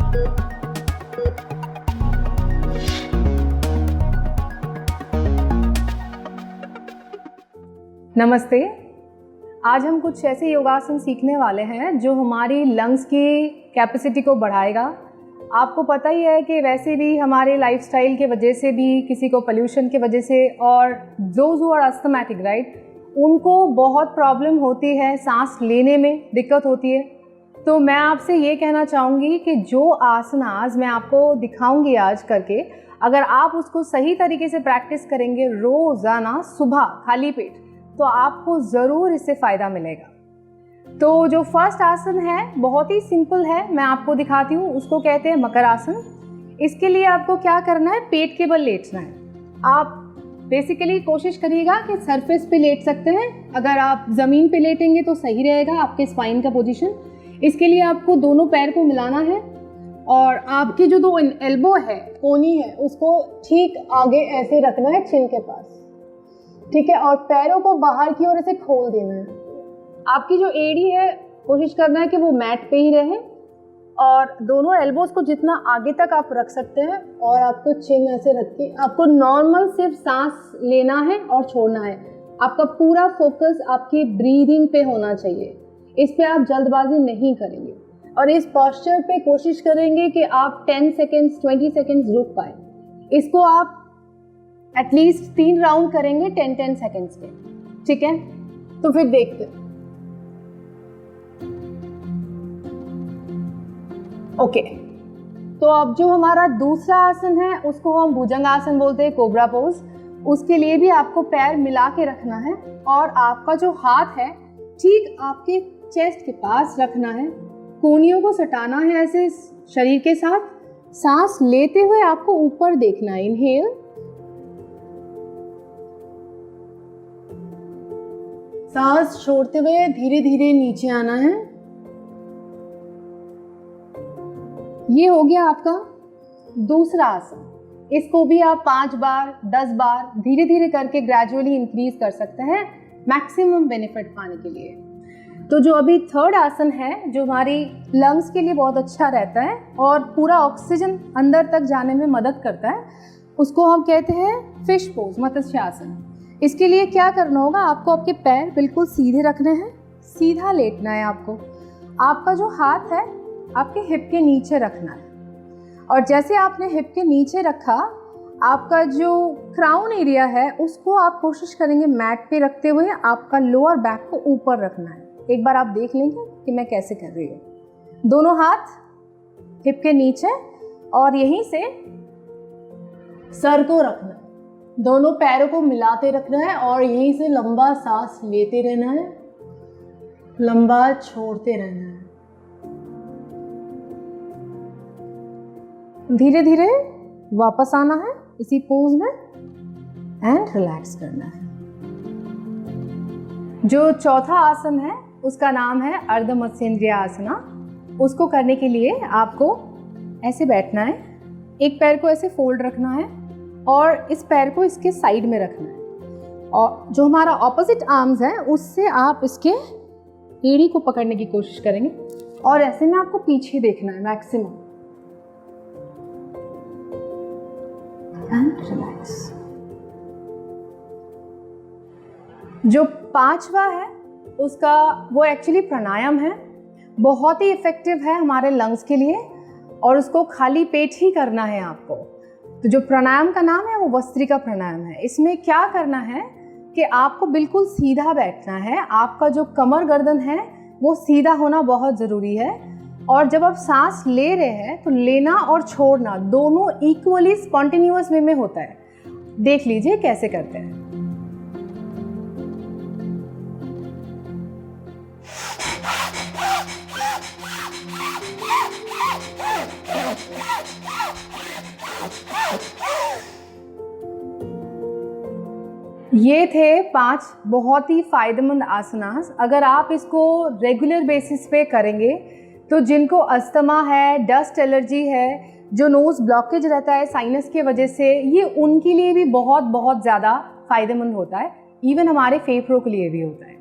नमस्ते। आज हम कुछ ऐसे योगासन सीखने वाले हैं जो हमारी लंग्स की कैपेसिटी को बढ़ाएगा। आपको पता ही है कि वैसे भी हमारे लाइफस्टाइल के वजह से भी, किसी को पोल्यूशन की वजह से, और those who are asthmatic right, उनको बहुत प्रॉब्लम होती है, सांस लेने में दिक्कत होती है। तो मैं आपसे ये कहना चाहूँगी कि जो आसनास मैं आपको दिखाऊंगी आज करके, अगर आप उसको सही तरीके से प्रैक्टिस करेंगे रोज़ाना सुबह खाली पेट, तो आपको ज़रूर इससे फ़ायदा मिलेगा। तो जो फर्स्ट आसन है बहुत ही सिंपल है, मैं आपको दिखाती हूँ। उसको कहते हैं मकर आसन। इसके लिए आपको क्या करना है, पेट के बल लेटना है। आप बेसिकली कोशिश करिएगा कि सरफेस पे लेट सकते हैं। अगर आप ज़मीन पे लेटेंगे तो सही रहेगा आपके स्पाइन का पोजीशन। इसके लिए आपको दोनों पैर को मिलाना है और आपकी जो दो एल्बो है, कोनी है, उसको ठीक आगे ऐसे रखना है चिन के पास, ठीक है। और पैरों को बाहर की ओर ऐसे खोल देना है। आपकी जो एड़ी है कोशिश करना है कि वो मैट पे ही रहे, और दोनों एल्बोज को जितना आगे तक आप रख सकते हैं, और आपको चिन ऐसे रख के आपको नॉर्मल सिर्फ सांस लेना है और छोड़ना है। आपका पूरा फोकस आपकी ब्रीदिंग पे होना चाहिए। इस पे आप जल्दबाजी नहीं करेंगे, और इस पोस्चर पे कोशिश करेंगे कि आप 10 सेकेंड्स 20 सेकेंड्स रुक पाए। इसको आप एटलीस्ट 3 राउंड करेंगे 10-10 सेकेंड्स के, ठीक है। तो फिर देखते हैं। ओके, तो अब जो हमारा दूसरा आसन है उसको हम भुजंग आसन बोलते हैं, कोबरा पोज। उसके लिए भी आपको पैर मिला के रखना है, और आपका जो हाथ है ठीक आपके चेस्ट के पास रखना है। कोहनियों को सटाना है ऐसे शरीर के साथ। सांस लेते हुए आपको ऊपर देखना है, इनहेल। सांस छोड़ते हुए धीरे धीरे नीचे आना है। ये हो गया आपका दूसरा आसन। इसको भी आप 5 बार 10 बार धीरे धीरे करके ग्रेजुअली इंक्रीज कर सकते हैं मैक्सिमम बेनिफिट पाने के लिए। तो जो अभी थर्ड आसन है, जो हमारी लंग्स के लिए बहुत अच्छा रहता है और पूरा ऑक्सीजन अंदर तक जाने में मदद करता है, उसको हम कहते हैं फिश पोज, मत्स्य आसन। इसके लिए क्या करना होगा, आपको आपके पैर बिल्कुल सीधे रखने हैं, सीधा लेटना है आपको। आपका जो हाथ है आपके हिप के नीचे रखना है, और जैसे आपने हिप के नीचे रखा, आपका जो क्राउन एरिया है उसको आप कोशिश करेंगे मैट पे रखते हुए आपका लोअर बैक को ऊपर रखना है। एक बार आप देख लेंगे कि मैं कैसे कर रही हूँ। दोनों हाथ हिप के नीचे, और यहीं से सर को रखना है। दोनों पैरों को मिलाते रखना है, और यहीं से लंबा सांस लेते रहना है, लंबा छोड़ते रहना है। धीरे धीरे वापस आना है इसी पोज में एंड रिलैक्स करना है। जो चौथा आसन है उसका नाम है अर्ध मत्स्येंद्रिय आसना। उसको करने के लिए आपको ऐसे बैठना है, एक पैर को ऐसे फोल्ड रखना है और इस पैर को इसके साइड में रखना है, और जो हमारा ऑपोजिट आर्म्स है उससे आप इसके एड़ी को पकड़ने की कोशिश करेंगे, और ऐसे में आपको पीछे देखना है मैक्सिमम एंड रिलैक्स। जो पांचवा है उसका वो एक्चुअली प्राणायाम है, बहुत ही इफेक्टिव है हमारे लंग्स के लिए, और उसको खाली पेट ही करना है आपको। तो जो प्राणायाम का नाम है वो वस्त्रिका प्राणायाम है। इसमें क्या करना है कि आपको बिल्कुल सीधा बैठना है। आपका जो कमर गर्दन है वो सीधा होना बहुत ज़रूरी है, और जब आप सांस ले रहे हैं तो लेना और छोड़ना दोनों इक्वली स्पॉन्टेनियस वे में होता है। देख लीजिए कैसे करते हैं। ये थे 5 बहुत ही फायदेमंद आसनास। अगर आप इसको रेगुलर बेसिस पे करेंगे तो जिनको अस्थमा है, डस्ट एलर्जी है, जो नोज़ ब्लॉकेज रहता है साइनस के वजह से, ये उनके लिए भी बहुत बहुत ज़्यादा फायदेमंद होता है। इवन हमारे फेफड़ों के लिए भी होता है।